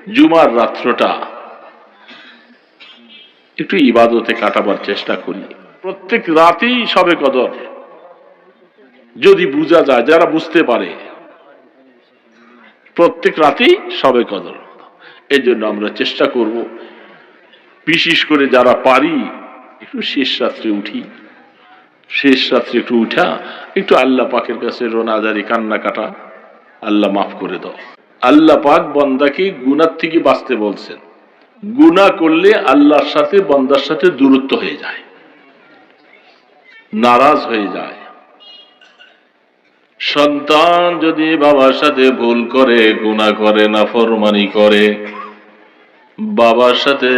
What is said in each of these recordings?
জুমার রাত্রটা একটু ইবাদতে কাটাবার চেষ্টা করি। প্রত্যেক রাতেই সবে কদর, যদি বোঝা যায়, যারা বুঝতে পারে প্রত্যেক রাতেই সবে কদর। এই জন্য আমরা চেষ্টা করব, বিশেষ করে যারা পারি একটু শেষ রাত্রে উঠি, শেষ রাত্রে একটু উঠা একটু আল্লাহ পাকের কাছে রোনাজারি কান্না কাটা, আল্লাহ মাফ করে দাও। আল্লাহ পাক বান্দাকে গুনাহ থেকে বাঁচতে বলছেন। গুনাহ করলে আল্লাহর সাথে বান্দার সাথে দূরত্ব হয়ে যায়, নারাজ হয়ে যায়। সন্তান যদি বাবার সাথে ভুল করে, গুনাহ করে, নাফরমানি করে, বাবার সাথে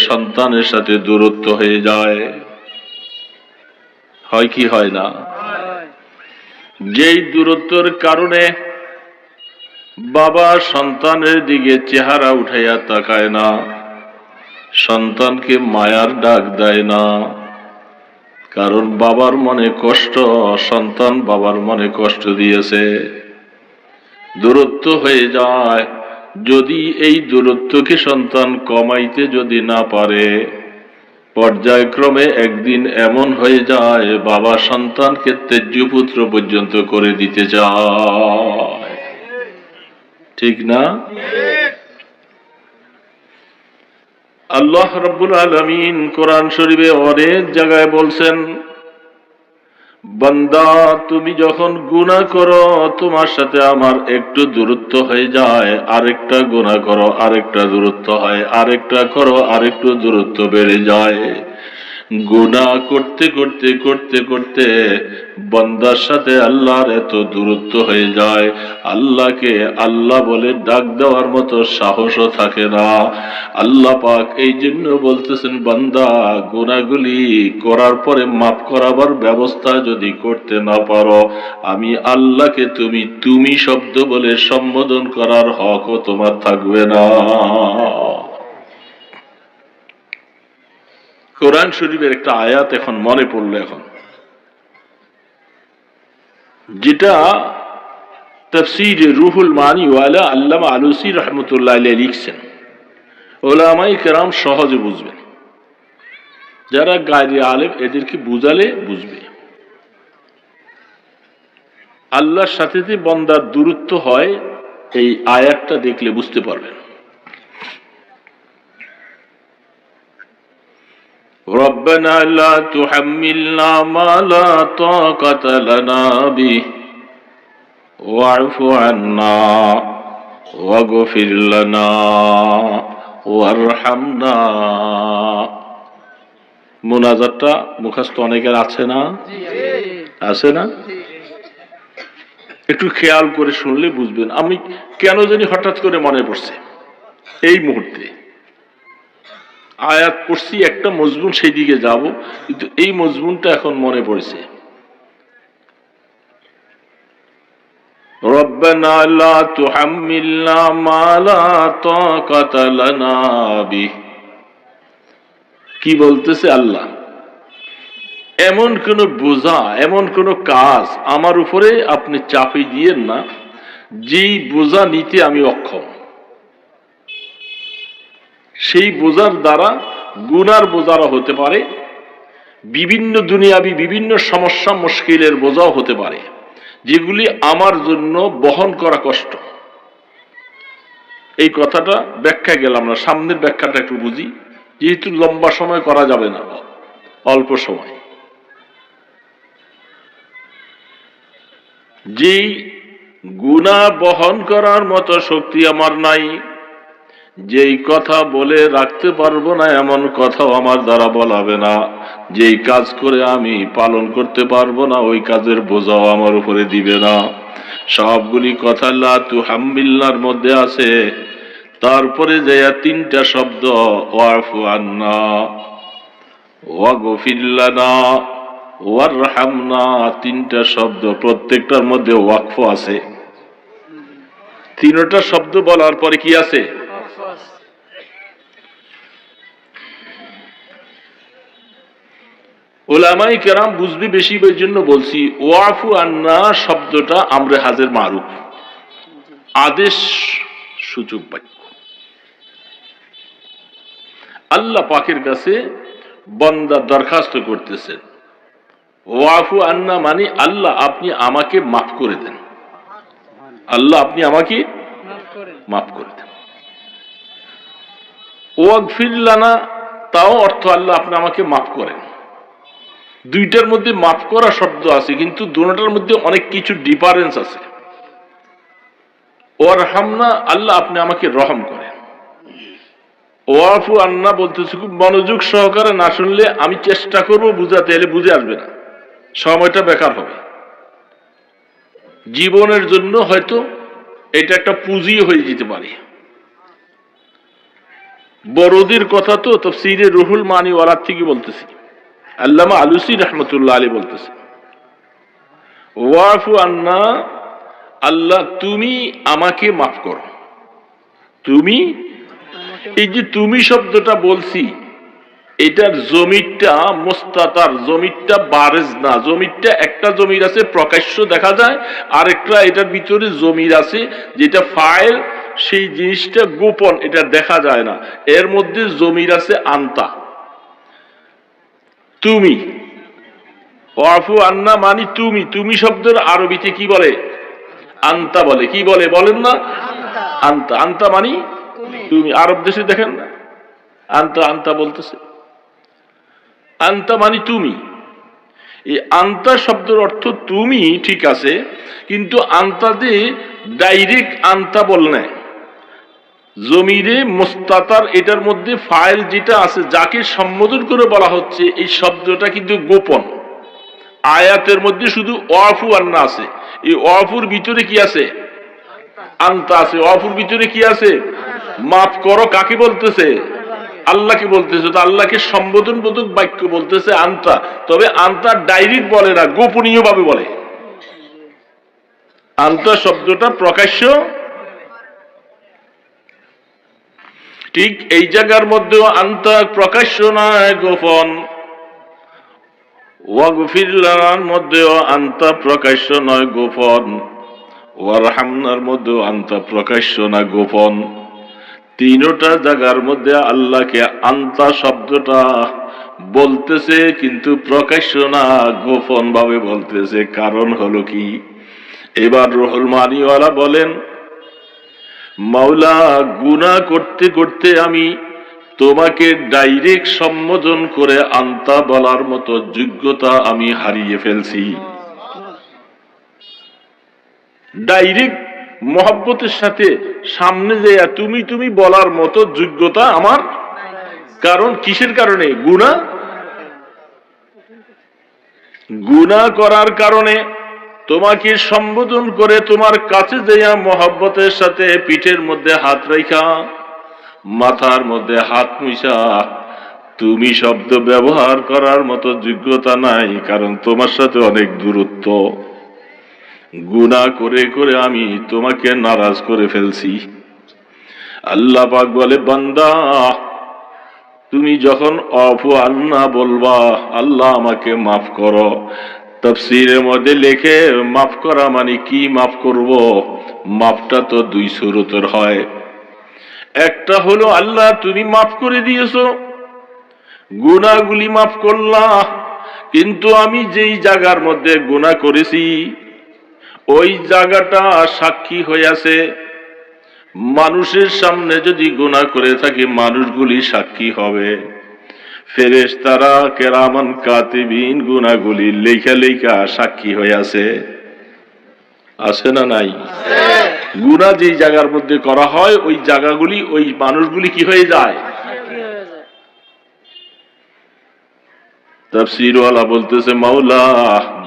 সন্তানের সাথে দূরত্ব হয়ে যায়। হয় কি হয় না? যেই দূরত্বের কারণে বাবা সন্তানের দিকে চেহারা উঠাইয়া তাকায় না, সন্তানকে মায়ার ডাক দেয় না, কারণ বাবার মনে কষ্ট, সন্তান বাবার মনে কষ্ট দিয়েছে, দূরত্ব হয়ে যায়। যদি এই দূরত্বকে সন্তান কমাইতে যদি না পারে, পর্যায়ক্রমে একদিন এমন হয়ে যায় বাবা সন্তানকে ত্যায্য পুত্র পর্যন্ত করে দিতে চায়। ঠিক না? আল্লাহ রাব্বুল আলামিন কোরআন শরীফে অনেক জায়গায় বলছেন, বান্দা তুমি যখন গুনাহ করো, তোমার সাথে আমার একটু দূরত্ব হয়ে যায়, আরেকটা গুনাহ করো, আরেকটা দূরত্ব হয়, আরেকটা করো, আরেকটু দূরত্ব বেড়ে যায়। গুনাহ করতে করতে করতে করতে বান্দার সাথে আল্লাহর এত দূরত্ব হয়ে যায়, আল্লাহকে আল্লাহ বলে ডাক দেওয়ার মতো সাহসও থাকে না। আল্লাহ পাক এই জন্য বলতেছেন, বান্দা গুনাহগুলি করার পরে মাফ করাবার ব্যবস্থা যদি করতে না পারো, আমি আল্লাহকে তুমি শব্দ বলে সম্বোধন করার হকও তোমার থাকবে না। কোরআন শরীফের একটা আয়াত এখন মনে পড়লো, এখন যেটা তাফসীরে রুহুল মানি ওয়ালা আল্লামা আলুসী রহমতুল্লাহ আলাইহি লিখছেন। উলামায়ে কেরাম সহজে বুঝবেন, যারা গায়রে আলেম এদেরকে বুঝালে বুঝবে। আল্লাহর সাথে যে বান্দার দূরত্ব হয়, এই আয়াতটা দেখলে বুঝতে পারবেন। ربنا لا تحملنا ما لا طاقة لنا به واعف عنا واغفر لنا وارحمنا। মুনাজাতটা মুখস্থ অনেকের আছে না? আছে না? একটু খেয়াল করে শুনলে বুঝবেন। আমি কেন জানি হঠাৎ করে মনে পড়ছে এই মুহূর্তে, আয়াত পড়ছি একটা মজমুন, সেই দিকে যাব, কিন্তু এই মজমুনটা এখন মনে পড়েছে। রব্বানা লা তুহাম্মিলনা মা লা তাকাতা লানা বিহি। কি বলতেছে আল্লাহ? এমন কোন বোঝা, এমন কোন কাজ আমার উপরে আপনি চাপে দিয়েন না যেই বোঝা নিতে আমি অক্ষম। সেই বোঝার দ্বারা গুনার বোঝারা হতে পারে, বিভিন্ন দুনিয়াবি বিভিন্ন সমস্যা মুশকিলের বোঝাও হতে পারে, যেগুলি আমার জন্য বহন করা কষ্ট। এই কথাটা ব্যাখ্যা গেলাম না, সামনের ব্যাখ্যাটা একটু বুঝি, যেহেতু লম্বা সময় করা যাবে না, অল্প সময়। যেই গুনাহ বহন করার মতো শক্তি আমার নাই, যেই কথা বলে রাখতে পারবো না এমন কথাও আমার দ্বারা বলাবে না, যেই কাজ করে আমি পালন করতে পারবো না ওই কাজের বোঝাও আমার উপরে দিবে না। সবগুলি কথা লা তুহাম্মিলনার মধ্যে আছে। তারপরে যাইয়া তিনটা শব্দ, ওয়াফু আন্না, ওয়াগফির লানা, ওয়ারহামনা, তিনটা শব্দ, প্রত্যেকটার মধ্যে ওয়াকফ আছে। তিনটা শব্দ বলার পরে কি আছে? উলামায়ে কেরাম বুঝবে বেশি, এই জন্য বলছি ওয়াফু আন্না শব্দটা আমরে হাজের মারুফ, আদেশ সূচক বাক্য। আল্লাহ পাকের কাছে বান্দা দরখাস্ত করতেছেন, ওয়াফু আন্না মানে আল্লাহ আপনি আমাকে মাফ করে দেন, আল্লাহ আপনি আমাকে মাফ করে দেন। ওয়াগফির লানা তাও অর্থ আল্লাহ আপনি আমাকে মাফ করেন। দুইটার মধ্যে মাফ করা শব্দ আছে, কিন্তু দুটোটার মধ্যে অনেক কিছু ডিফারেন্স আছে। ওয়ারহামনা আল্লাহ আপনি আমাকে রহম করেন। ওয়াফু আন্না বলতেছি, খুব মনোযোগ সহকারে না শুনলে আমি চেষ্টা করবো বুঝাতে, এলে বুঝে আসবে না, সময়টা বেকার হবে। জীবনের জন্য হয়তো এটা একটা পুঁজি হয়ে যেতে পারে। বড়দের কথা তো তাফসীরে রুহুল মানি ওয়ালার থেকে বলতেছি, আল্লামা আলুসি রহমতুল্লাহ আলী বলতেছে, ওয়াফু আন্না আল্লাহ তুমি আমাকে মাফ করো। তুমি, এই যে তুমি শব্দটা বলছি, এটার জমিরটা মুস্তাতার, জমিরটা বারেজ না। জমিরটা একটা জমির আছে প্রকাশ্য দেখা যায়, আরেকটা এটার ভিতরে জমির আছে যেটা ফাইল, সেই জিনিসটা গোপন, এটা দেখা যায় না। এর মধ্যে জমির আছে আন্তা, তুমি। ওয়াফু আন্না মানে তুমি, তুমি শব্দের আরবিতে কি বলে? আন্তা বলে। কি বলে বলেন না? আন্তা। আন্তা মানে তুমি। আরব দেশে দেখেন না আন্তা আন্তা বলতেছে, আন্তা মানে তুমি। এই আন্তা শব্দের অর্থ তুমি, ঠিক আছে, কিন্তু আন্তাতে ডাইরেক্ট আন্তা বল নাই, জমিরে মুস্তাতার এটার মধ্যে ফাইল যেটা আছে, যাকে সম্বোধন করে বলা হচ্ছে, এই শব্দটা কিন্তু গোপন। আয়াতের মধ্যে শুধু ওয়াফু আন্না আছে, এই ওয়াফুর ভিতরে কি আছে? আন্তা আছে। ওয়াফুর ভিতরে কি আছে? মাফ করো। কাকে বলতেছে? আল্লাহকে বলতেছে। তো আল্লাহকে সম্বোধন বোধক বাক্য বলতেছে আন্তা, তবে আন্তা ডাইরেক্ট বলে না, গোপনীয় ভাবে বলে। আন্তা শব্দটা প্রকাশ্য, ঠিক এই জায়গার মধ্যেও আন্তা প্রকাশ্য নয়, গোপন। ওয়াগফির লানার মধ্যেও আন্তা প্রকাশ্য নয়, গোপন। ওয়ারহামনার মধ্যেও আন্তা প্রকাশ্য না, গোপন। তিনটা জায়গার মধ্যে আল্লাহকে আন্তা শব্দটা বলতেছে, কিন্তু প্রকাশ্য না, গোপন ভাবে বলতেছে। কারণ হলো কি? এবার রুহুল মানিওয়ালা বলেন, মাওলা গুনাহ করতে করতে আমি তোমাকে ডাইরেক্ট সম্বোধন করে আন্তা বলার মতো যোগ্যতা আমি হারিয়ে ফেলছি। ডাইরেক্ট মহব্বতের সাথে সামনে যে তুমি তুমি বলার মতো যোগ্যতা আমার, কারণ কিসের কারণে? গুনাহ করার কারণে তোমাকে সম্বোধন করে তোমার কাছে যাইয়া মহব্বতের সাথে পিঠের মধ্যে হাত রাখা, মাথার মধ্যে হাত মুছা তুমি শব্দ ব্যবহার করার মতো যোগ্যতা নাই, কারণ তোমার সাথে অনেক দূরত্ব। গুনাহ করে করে আমি তোমাকে নারাজ করে ফেলছি। আল্লাহ পাক বলে, বান্দা তুমি যখন আফু আন্না বলবা, আল্লাহ আমাকে মাফ করো, তাফসীরের মধ্যে লেখে মাফ করা মানে কি? মাফ করব, মাফটা তো দুই সুরতের হয়। একটা হলো আল্লাহ তুমি মাফ করে দিয়েছো, গুনাহগুলি মাফ করলা, কিন্তু আমি যেই জায়গার মধ্যে গুনাহ করেছি ওই জায়গাটা সাক্ষী হয়ে আছে। মানুষের সামনে যদি গুনাহ করে থাকি, মানুষগুলি সাক্ষী হবে। ফেরেশতারা কেরামান কাতিবিন গুনাহগুলি লেখা লেখা সাক্ষী হয়ে আছে। আছে না নাই? গুনাহ যেই জায়গার মধ্যে করা হয় ওই জায়গাগুলি, ওই মানুষগুলি কি হয়ে যায়? তাফসীরওয়ালা বলতেছে, মাওলা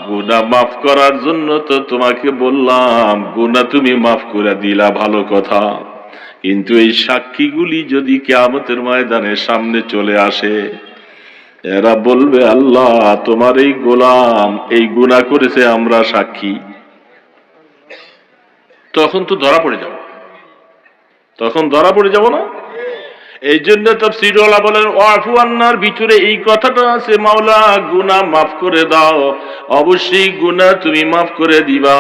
গুনাহ মাফ করার জন্য তো তোমাকে বললাম, গুনাহ তুমি মাফ করে দিলা, ভালো কথা, কিন্তু এই সাক্ষীগুলি যদি কিয়ামতের ময়দানে সামনে চলে আসে, এরা বলবে আল্লাহ তোমার এই গোলাম এই গুনাহ করেছে, আমরা সাক্ষী। তখন তো ধরা পড়ে যাব, তখন ধরা পড়ে যাব না? এই জন্য তাফসীরওয়ালা বলেন ওয়াফু আন্নার ভিতরে এই কথাটা আছে, মাওলা গুনাহ মাফ করে দাও, অবশ্যই গুনাহ তুমি মাফ করে দিবা।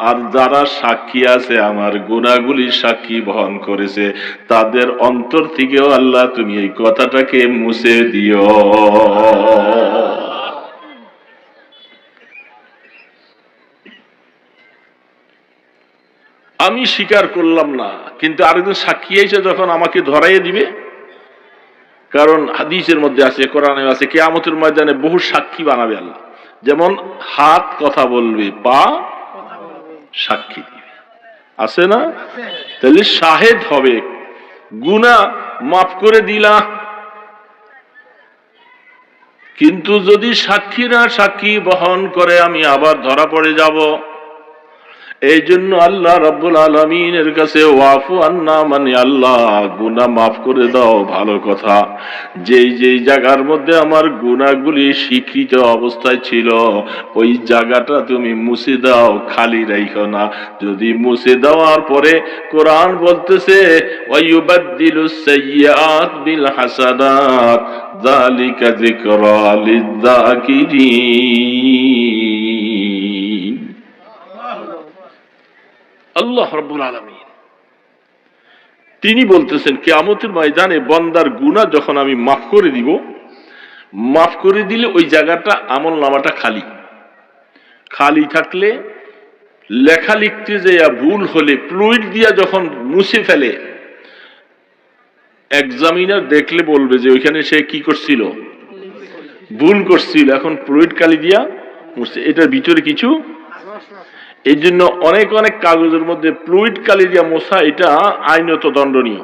আর যারা সাক্ষী আছে আমার গুনাহগুলি সাক্ষী বহন করেছে, তাদের অন্তর থেকেও আল্লাহ তুমি এই কথাটাকে মুছে দিও। আমি স্বীকার করলাম না, কিন্তু আরেকজন সাক্ষী এসে যখন আমাকে ধরাইয়ে দিবে, কারণ হাদিসের মধ্যে আছে, কোরআনে আছে, কিয়ামতের ময়দানে বহু সাক্ষী বানাবে আল্লাহ। যেমন হাত কথা বলবে, পা সাক্ষী দিবে, আছে না? তাহলে শাহেদ হবে, গুনাহ মাফ করে দিলা। কিন্তু যদি সাক্ষীরা সাক্ষী বহন করে আমি আবার ধরা পড়ে যাব। এই জন্য আল্লাহ রাব্বুল আলামিনের কাছে ওয়াফু আন্না মানে আল্লাহ গুনাহ মাফ করে দাও ভালো কথা, যেই যেই জায়গার মধ্যে আমার গুনাহগুলি স্বীকৃত অবস্থায় ছিল ওই জায়গাটা তুমি মুছে দাও, খালি রাখো না। যদি মুছে দেওয়ার পরে কোরআন বলতেছে ওয়ায়ুবাদদিলুস সাইয়্যাত বিল হাসানাত যালিকা যিকরা লিয-যাকিরিন। আল্লাহ রাব্বুল আলামিন তিনি বলতেছেন কিয়ামতের ময়দানে বান্দার গুনাহ যখন আমি মাফ করে দিব, মাফ করে দিলে ওই জায়গাটা আমলনামাটা খালি। খালি থাকলে লেখা লিখতে যাইয়া ভুল হলে ফ্লুইড দিয়া যখন মুছে ফেলে, এক্সামিনার দেখলে বলবে যে ওইখানে সে কি করছিল, ভুল করছিল, এখন ফ্লুইড কালি দিয়া মুছে। এটার ভিতরে কিছু, এই জন্য অনেক অনেক কাগজের মধ্যে ফ্লুইড কালি দিয়া মোছা, এটা আইনত দণ্ডনীয়।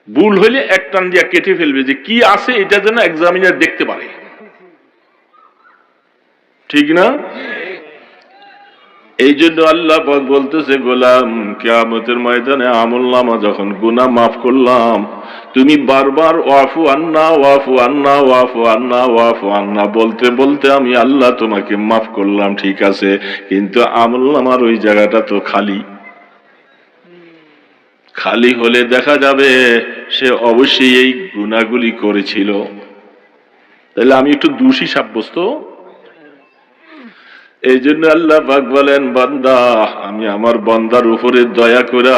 ভুল হইলে এক টান দিয়া কেটে ফেলবে, যে কি আছে এটা যেন এক্সামিনার দেখতে পারে, ঠিক না? এই জন্য আল্লাহ পাক বলতেছে গোলাম কিয়ামতের ময়দানে আমলনামা যখন গুনাহ মাফ করলাম, তুমি বারবার ওয়াফু আন্না ওয়াফু আন্না ওয়াফু আন্না ওয়াফু আন্না বলতে বলতে আমি আল্লাহ তোমাকে মাফ করলাম, ঠিক আছে, কিন্তু আমলনামার ওই জায়গাটা তো খালি। খালি হলে দেখা যাবে সে অবশ্যই এই গুনাহগুলি করেছিল, তাহলে আমি একটু দোষী সাব্যস্ত। এই জন্য আল্লাহ পাক বলেন বান্দা আমি আমার বান্দার উপরে দয়া করে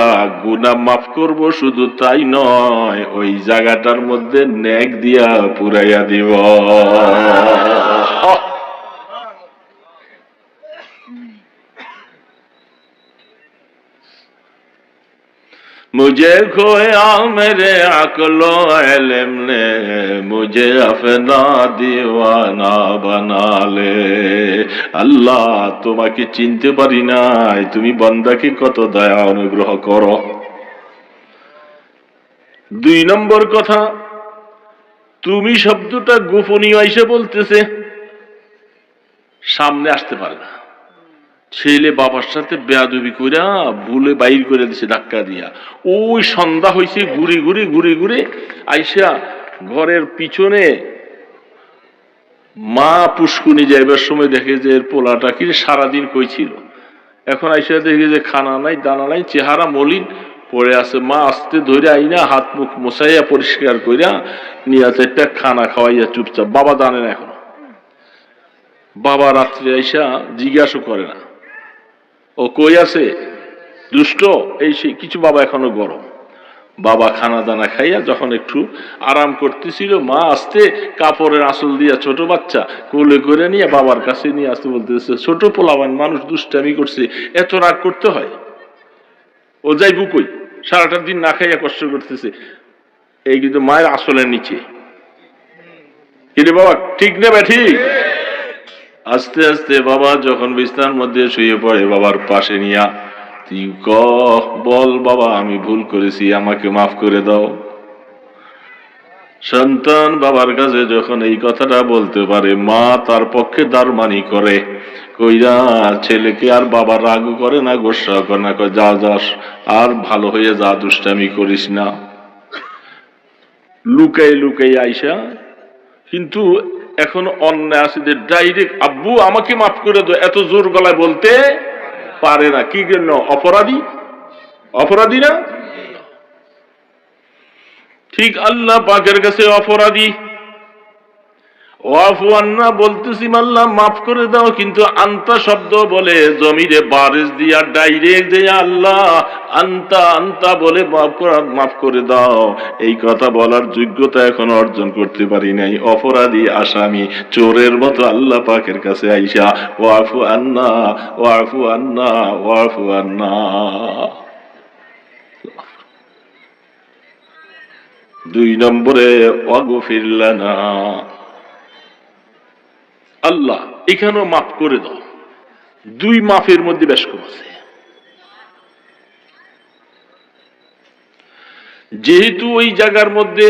গুনাহ মাফ করব, শুধু তাই নয় ওই জায়গাটার মধ্যে নেক দিয়া পুরাইয়া দিব। मुझे खोया मेरे अक्लो इल्म ने मुझे अपना दीवाना बना ले। আল্লাহ তোমাকে চিনতে পারি নাই, তুমি বান্দাকে কত দয়া অনুগ্রহ করো। দুই নম্বর কথা, তুমি শব্দটা গোপনীয় এসে বলতেছে, সামনে আসতে পারে না। ছেলে বাবার সাথে বেয়াদবি কইরা ভুলে বাইর করে দিছে ধাক্কা দিয়া, ওই সন্ধ্যা হয়েছে, ঘুরে ঘুরে ঘুরে ঘুরে আইসা ঘরের পিছনে মা পুষ্কুনি যাইবার সময় দেখে যে এর পোলাটা কি সারাদিন কই ছিল, এখন আইসা দেখে যে খানা নাই দানা নাই, চেহারা মলিন পড়ে আছে। মা আস্তে ধরে আইনা হাত মুখ মোছাইয়া পরিষ্কার কইরা নিয়ে একটা খানা খাওয়াইয়া চুপচাপ। বাবা জানে না এখনো, বাবা রাত্রে আইসা জিজ্ঞাসা করে না ও কই আছে, দুষ্ট এই সেই কিছু। বাবা এখনো গরম। বাবা খানা দানা খাইয়া যখন একটু আরাম করতেছিল, মা আসতে কাপড়ের আঁচল দিয়া ছোট বাচ্চা কোলে করে নিয়ে বাবার কাছে নিয়ে আসতে বলতেছে, ছোট পোলাবান মানুষ দুষ্টামি করছে, এত রাগ করতে হয়? ও যাইবো কই, সারাটা দিন না খাইয়া কষ্ট করতেছে। এই কিন্তু মায়ের আঁচলের নিচে। কিন্তু বাবা ঠিক নেবে ঠিক। আস্তে আস্তে বাবা যখন বিছানার মধ্যে শুয়ে পড়ে, বাবার পাশে নিয়া তুই বল বাবা আমি ভুল করেছি, আমাকে মাফ করে দাও। সন্তান বাবার কাছে যখন এই কথাটা বলতে পারে, মা তার পক্ষে দারমানি করে, কইরা ছেলেকে আর বাবা রাগ করে না, গোসা করে না, কয় যা যাস আর ভালো হয়ে যা, দুষ্টামি করিস না। লুকাই লুকাই আইসা, কিন্তু এখন অন্যায় আছে যে ডাইরেক্ট আব্বু আমাকে মাফ করে দাও, এত জোর গলায় বলতে পারে না। কি জন্য? অপরাধী, অপরাধী না? ঠিক আল্লাহ পাকের কাছে অপরাধী। ওয়াফু আন্না বলতেছি আল্লাহ মাফ করে দাও, কিন্তু আন্তা শব্দ বলে জমিরে বারিশ দিয়া ডাইরেক্ট যে আল্লাহ আন্তা আন্তা বলে মাফ করে দাও, এই কথা বলার যোগ্যতা এখন অর্জন করতে পারি নাই। অপরাধী আসামি চোরের মতো আল্লাহ পাকের কাছে আইসা ওয়াফু আন্না ওয়াফু আন্না ওয়াফু আন্না। 2 নম্বরে ওয়াগফির লানা, আল্লাহ এখানেও মাফ করে দাও। 2 মাফের মধ্যে বেশ কম আছে। যেহেতু ওই জায়গার মধ্যে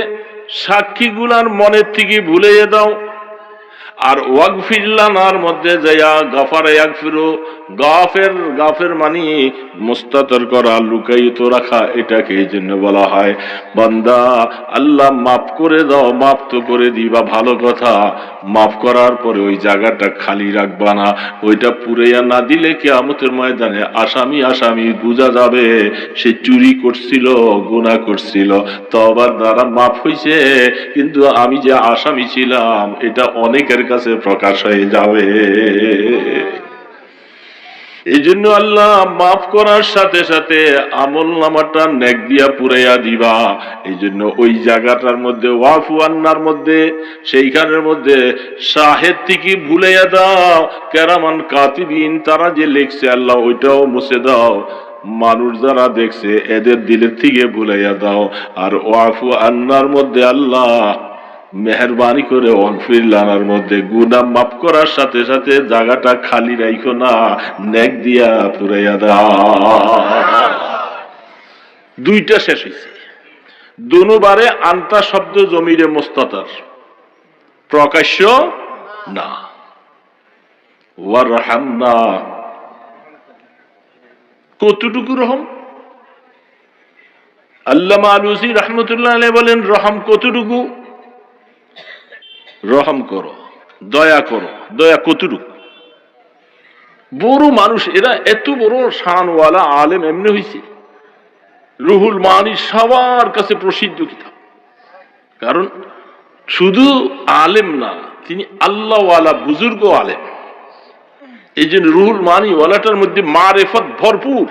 সাক্ষীগুলার মনের থেকে ভুলে দাও, আর ওয়াগফির লানার মধ্যে যাইয়া গাফার ইয়াগফিরু, গাফের মানে মুস্তাতর করা, লুকায়িত রাখা, এটাকে এই জন্য বলা হয় বান্দা আল্লাহ মাফ করে দাও। মাফ তো করে দিবা, ভালো কথা, মাফ করার পরে ওই জায়গাটা খালি রাখবা না। ওইটা পুরাইয়া না দিলে কিয়ামতের ময়দানে আসামি বুঝা যাবে সে চুরি করছিল, গুনাহ করছিল, তওবার দ্বারা মাফ হইছে, কিন্তু আমি যে আসামি ছিলাম এটা অনেকের কাছে প্রকাশ হয়ে যাবে। এই জন্য আল্লাহ মাফ করার সাথে সাথে আমল নামাটা নেক দিয়া পুরাইয়া দিবা। এই জন্য ওই জায়গাটার মধ্যে ওয়াফু আন্নার মধ্যে সেইখানের মধ্যে শাহেদ থেকে ভুলাইয়া দাও, কেরামান কাতিবিন তারা যে লিখছে আল্লাহ ওইটাও মুছে দাও, মানুষ যারা দেখছে এদের দিলের থেকে ভুলাইয়া দাও। আর ওয়াফু আন্নার মধ্যে আল্লাহ মেহরবানি করে ওয়াগফির লানার মধ্যে গুনাহ মাফ করার সাথে সাথে জায়গাটা খালি রাখো না, নেক দিয়া পুরাইয়া দাও। 2টা শেষ হয়েছে। দুবারে আন্তা শব্দ জমিরে মুস্তাতার, প্রকাশ্য না। ওয়ারহামনা, কতটুকু রহম? আল্লামা আলুসি রাহমাতুল্লাহ আলাইহি বলেন রহম কতটুকু? রহম করো, দয়া করো, দয়া কতটুকু? বড় মানুষ এরা, এত বড় শানওয়ালা আলেম এমনি হয়েছে। রুহুল মানি সবার কাছে প্রসিদ্ধ কিতাব, কারণ শুধু আলেম না, তিনি আল্লাহওয়ালা বুজুর্গ আলেম। এই জন্য রুহুল মানি ওয়ালাটার মধ্যে মারেফত ভরপুর।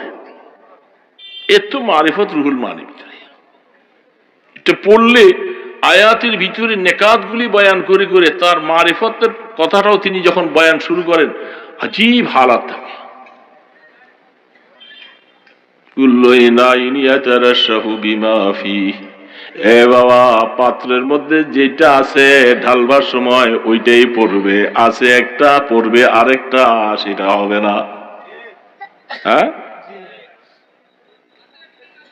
এত মারেফত রুহুল মানি ভিতরে, এটা পড়লে আয়াতের ভিতরে নেকাতগুলি বয়ান করে করে তার মারিফতের কথাটাও তিনি যখন বয়ান শুরু করেন আজীব হালাত থাকে। কুল্লু ইনাইন ইয়াতারাশাহু বিমা ফিহি, এ বাবা পাত্রের মধ্যে যেটা আছে ঢালবার সময় ওইটাই পড়বে, আছে একটা পড়বে আরেকটা, সেটা হবে না। হ্যাঁ,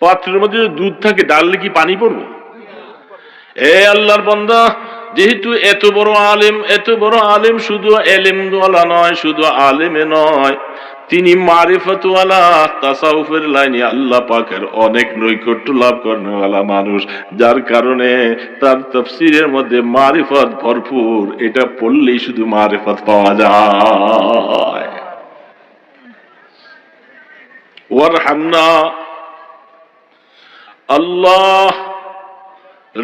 পাত্রের মধ্যে দুধ থাকে, ডাললে কি পানি পড়বে? এ আল্লাহর বান্দা, যেহেতু এত বড় আলেম শুধু এলেমওয়ালা নয়, শুধু আলেমে নয়, তিনি মারিফতওয়ালা, তাসাউফের লাইনে আল্লাহ পাকের অনেক নৈকট্য লাভ করেনওয়ালা মানুষ, যার কারণে তার তাফসীরের মধ্যে মারিফত ভরপুর। এটা পড়লেই শুধু মারিফত পাওয়া যায়। ওয়ারহামনা, আল্লাহ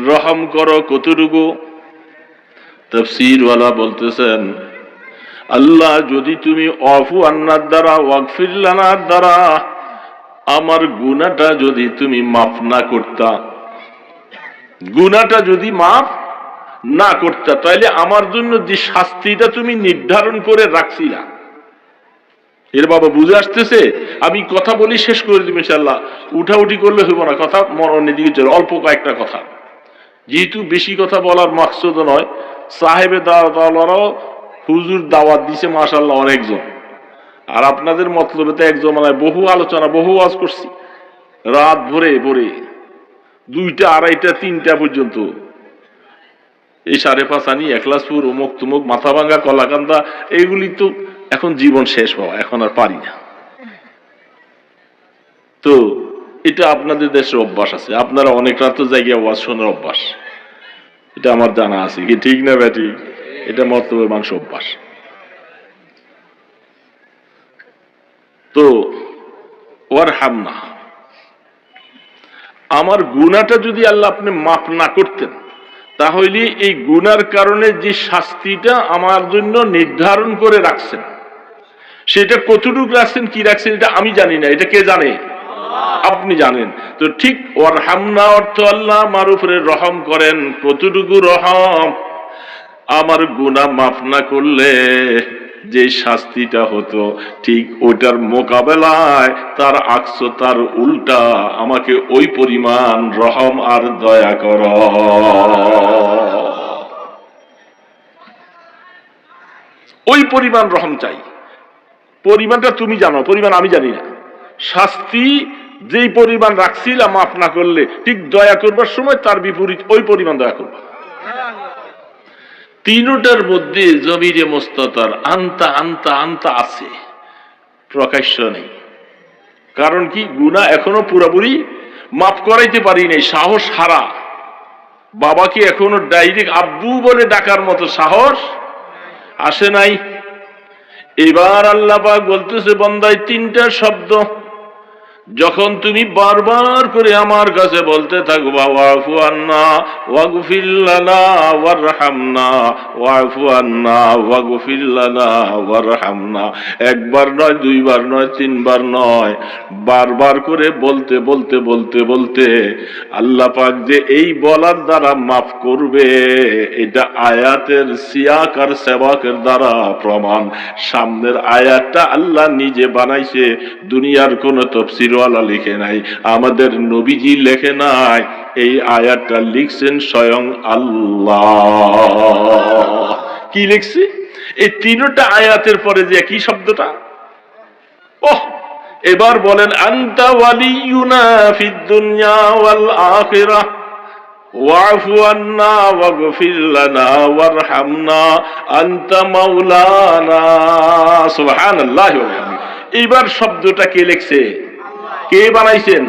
রহম করো কতটুকু? তাফসীর ওয়ালা বলতেছেন আল্লাহ যদি তুমি আফু আন্নার দ্বারা ওয়াগফির লানার দ্বারা আমার গুনাহটা যদি তুমি মাফ না করতা, গুনাহটা যদি মাফ না করতা, তাহলে আমার জন্য যে শাস্তিটা তুমি নির্ধারণ করে রাখছিলা, এর বাবা বুঝে আসতেছে? আমি কথা বলি শেষ করে দিব ইনশাআল্লাহ, উঠাউঠি করলে হইব না, কথা মরণের দিকে চলে। অল্প কয়েকটা কথা, যেহেতু বেশি কথা বলার মাকসুদ নয়, সাহেবে দাওয়াতওয়ালারাও হুজুর দাওয়াত দিছে মাশাআল্লাহ অনেকজন, আর আপনাদের মতলবে তো একজন মানে বহু আলোচনা, বহু ওয়াজ করছি, রাত ভরে ভরে 2টা 2:30টা 3টা পর্যন্ত এই 5:30 আনি এখলাসপুর অমুক তুমুক মাথাভাঙ্গা কলাকান্দা, এইগুলি তো এখন জীবন শেষ হওয়া, এখন আর পারি না। তো এটা আপনাদের দেশের অভ্যাস আছে, আপনারা অনেক রাত জায়গায় ওয়াজ শোনার অভ্যাস, এটা আমার জানা আছে, কি ঠিক না ব্যাটি? এটা মতলবে মানুষ অভ্যাস। তো ওয়ারহামনা, আমার গুনাহটা যদি আল্লাহ আপনি মাফ না করতেন, তাহলে এই গুনার কারণে যে শাস্তিটা আমার জন্য নির্ধারণ করে রাখছেন, সেটা কতটুকু রাখছেন, কি রাখছেন, এটা আমি জানি না। এটা কে জানে? আপনি জানেন। তো ঠিক ওয়ারহামনা অর্থ আল্লাহ আমার উপরে রহম করেন। কতটুকু রহম? আমার গুনাহ মাফ না করলে যে শাস্তিটা হতো, ঠিক ওইটার মোকাবেলায় তার আকস, তার উল্টা আমাকে ওই পরিমাণ রহম আর দয়া কর। ওই পরিমাণ রহম চাই। পরিমাণটা তুমি জানো, পরিমাণ আমি জানি না। শাস্তি যেই পরিমাণ রাখছিলাম মাফ না করলে, ঠিক দয়া করবার সময় তার বিপরীত ওই পরিমাণ দয়া করবা। তিনটার মধ্যে জমিরে মুস্তাতার আন্তা আন্তা আন্তা আছে, প্রকাশ্য নেই। কারণ কি? গুনাহ এখনো পুরোপুরি মাফ করাইতে পারি নাই, সাহস হারা। বাবাকে এখনো ডাইরেক্ট আব্বু বলে ডাকার মতো সাহস আসে নাই। এবার আল্লাহ পাক বলতেছে, বান্দায় তিনটা শব্দ যখন তুমি বারবার করে আমার কাছে বলতে থাকবা, ওয়াফু আন্না ওয়াগফির লানা ওয়ারহামনা, ওয়াফু আন্না ওয়াগফির লানা ওয়ারহামনা, একবার নয়, দুইবার নয়, তিনবার নয়, বারবার করে বলতে বলতে বলতে বলতে আল্লাহ পাক যে এই বলার দ্বারা মাফ করবে, এটা আয়াতের সিয়াক আর সেবাকের দ্বারা প্রমাণ। সামনের আয়াতটা আল্লাহ নিজে বানাইছে, দুনিয়ার কোন তাফসীরওয়ালা লিখে নাই, আমাদের নবীজি লেখে নাই। এই আয়াতটা লিখছেন স্বয়ং আল্লাহ। কি লিখছে? এই তিনটা আয়াতের পরে যে কি শব্দটা, ওহ, এবার বলেন, আনতা ওয়ালিয়ুনা ফিদ দুনিয়া ওয়াল আখিরাহ ওয়াফু আন্না ওয়াগফির লানা ওয়ারহামনা আনতা মাওলানা। সুবহানাল্লাহি ওয়া বিহামদিহি। এইবার শব্দটা কে লিখছে? কে বানাইছেন?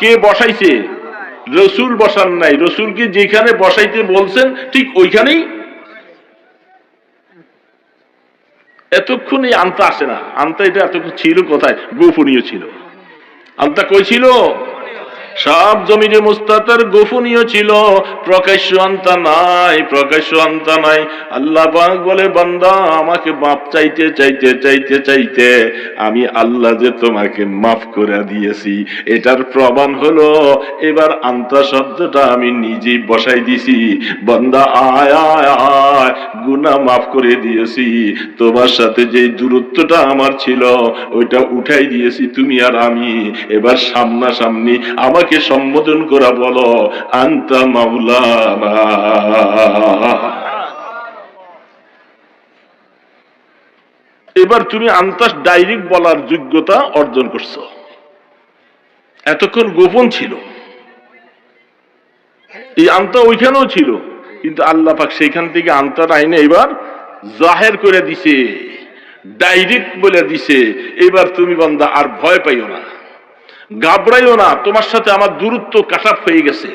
কে বসাইছে? রাসূল বসান নাই। রাসূলকে যেখানে বসাইতে বলছেন ঠিক ওইখানেই। এতক্ষণ এই আনতা আসে না। আনতা এটা এতক্ষণ ছিল কোথায়? গোপনীয় ছিল। আনতা কই ছিল? সব জমিনে মুস্তাতার গোপনীয় ছিল, প্রকাশ্য আনতা নাই, প্রকাশ্য আনতা নাই। আল্লাহ পাক বলে, বান্দা আমাকে মাফ চাইতে চাইতে চাইতে চাইতে আমি আল্লাহ যে তোমাকে মাফ করে দিয়েছি, এটার প্রমাণ হলো এবার আনতা শব্দটা আমি নিজেই বসাই দিছি। বান্দা আয় আয় আয়, গুনাহ মাফ করে দিয়েছি, তোমার সাথে যে দূরত্বটা আমার ছিল ওইটা উঠাই দিয়েছি তুমি আর আমি। এবার সামনাসামনি আমাকে সম্বোধন করা, বলো আনতা মাওলানা। এবার তুমি আন্তাস ডাইরেক্ট বলার যোগ্যতা অর্জন করছো। এতক্ষণ গোপন ছিল, এই আন্তা ওইখানেও ছিল, কিন্তু আল্লাহ পাক সেইখান থেকে আন্তাটা আইনে এবার জাহের করে দিছে, ডাইরেক্ট বলে দিছে। এবার তুমি বান্দা আর ভয় পাইও না, ঘাবড়াইও না, তোমার সাথে আমার দূরত্ব কাটাপ হয়ে গেছে।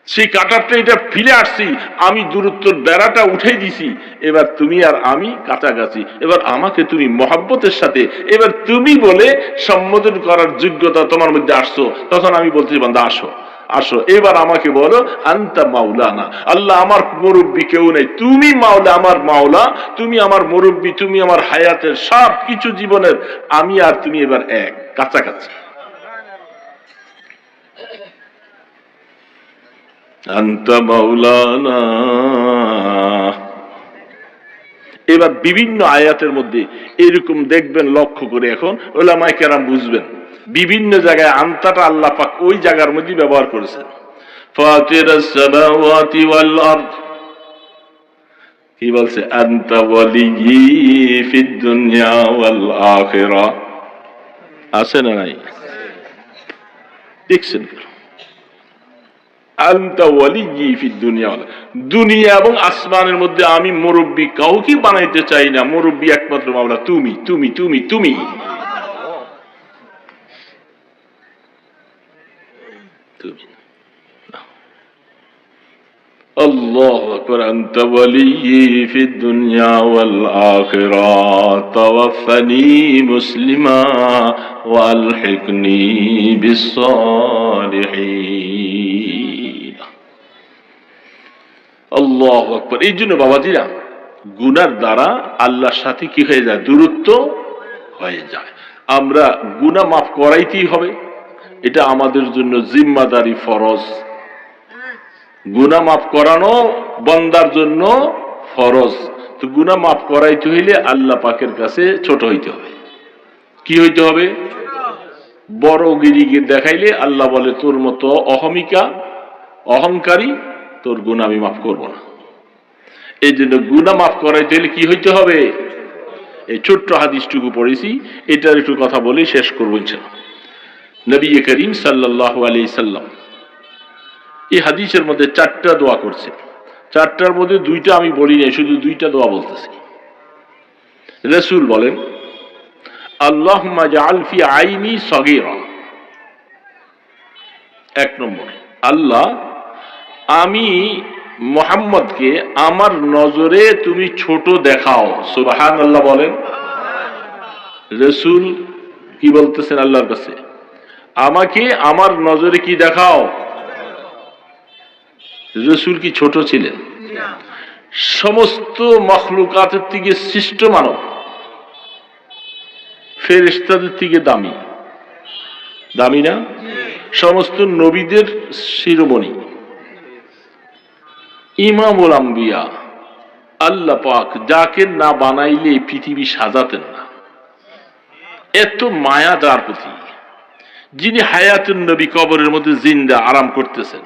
সেই কাটাপটা এটা ফিরে আসছি, আমি দূরত্বর বেড়াটা উঠাই দিছি। এবার তুমি আর আমি কাছাকাছি। এবার আমাকে তুমি মহাব্বতের সাথে এবার তুমি বলে সম্বোধন করার যোগ্যতা তোমার মধ্যে আসছো। তখন আমি বলছি, বান্দা আসো আসো, এবার আমাকে বলো আনতা মাওলানা। আল্লাহ আমার মুরব্বী কেউ নেই, তুমি মাওলা, আমার মাওলা, তুমি আমার মুরব্বী, তুমি আমার হায়াতের সব কিছু জীবনের। আমি আর তুমি এবার এক, কাছাকাছি। আনতা মাওলানা। এবার বিভিন্ন আয়াতের মধ্যে এরকম দেখবেন, লক্ষ্য করে এখন উলামায়ে কেরাম বুঝবেন, বিভিন্ন জায়গায় আনতাটা আল্লাহ পাক ওই জায়গার মধ্যে ব্যবহার করেছেন। ফাতিরাস সামাওয়াতি ওয়াল আরদ, কি বলছে? আনতা ওয়ালিয়্যি ফিদ দুনিয়া ওয়াল আখিরাহ। আছে না নাই? দেখছেন? আনতা ওয়ালিয়্যি ফিদ দুনিয়া, দুনিয়া এবং আসমানের মধ্যে আমি মুরব্বী কাউকে বানাইতে চাই না। মুরব্বী একমাত্র মাওলা, তুমি তুমি তুমি তুমি। الله أكبر أنت ولي في الدنيا والآخرة توفني مسلما وألحقني بالصالحين الله أكبر এই জন্য বাবাজিরা গুনার দ্বারা আল্লাহর সাথে কি হয়ে যায় দূরত্ব হয়ে যায় আমরা গুনাহ মাফ করাইতেই হবে এটা আমাদের জন্য জিম্মাদারি ফরজ গুনাহ মাফ করানো বান্দার জন্য ফরজ তো গুনাহ মাফ করাইতে হইলে আল্লাহ পাকের কাছে ছোট হইতে হবে কি হইতে হবে বড় গিরিকে দেখাইলে আল্লাহ বলে তোর মতো অহংকারী তোর গুনাহ আমি মাফ করব না এই জন্য গুনাহ মাফ করাইতে হলে কি হইতে হবে এই ছোট্ট হাদিসটুকু পড়েছি এটার একটু কথা বলে শেষ করব ইনশাআল্লাহ নবী করিম সাল্লাল্লাহু আলাইহি সাল্লাম এই হাদিসের মধ্যে 4টা দোয়া করছে 4টার মধ্যে 2টা আমি বলি না শুধু 2টা দোয়া বলতেছি রাসূল বলেন আল্লাহুম্মা জাআল ফি আইনি সগীরা এক নম্বর আল্লাহ আমি মুহাম্মদকে আমার নজরে তুমি ছোট দেখাও সুবহানাল্লাহ বলেন রাসূল কি বলতেছেন আল্লাহর কাছে আমাকে আমার নজরে কি দেখাও রাসূল কি ছোট ছিলেন সমস্ত মাখলুকাতের থেকে শ্রেষ্ঠ মানব ফেরেশতাদের থেকে দামি না সমস্ত নবীদের শিরোমণি ইমামুল আম্বিয়া আল্লাহ পাক যাকে না বানাইলে পৃথিবী সাজাতেন না এত মায়া যার প্রতি যিনি হায়াতুন নবী কবরের মধ্যে জিন্দা আরাম করতেছেন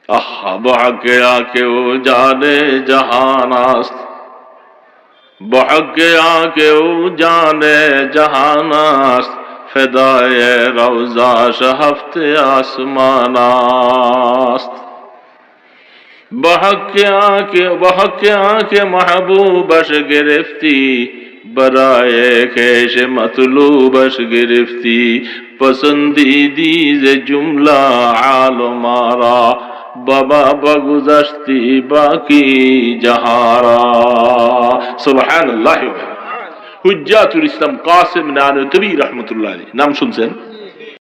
আহা বাহকে আকেও জানে জাহানাস বাহকে আকেও জানে জাহানাস ফেদায়ে রওজা শহফতে আসমানাস बहके आके महबूबश गिरफ्ती बराए खेश मतलूबश गिरफ्ती पसंदीदी से जुमला आलमारा बाबा बगुज़श्ती बाकी जहारा सुबहानल्लाह हुज्जातुल इस्लाम कासिम नानवी रहमतुल्लाह अलैह नाम सुनছেন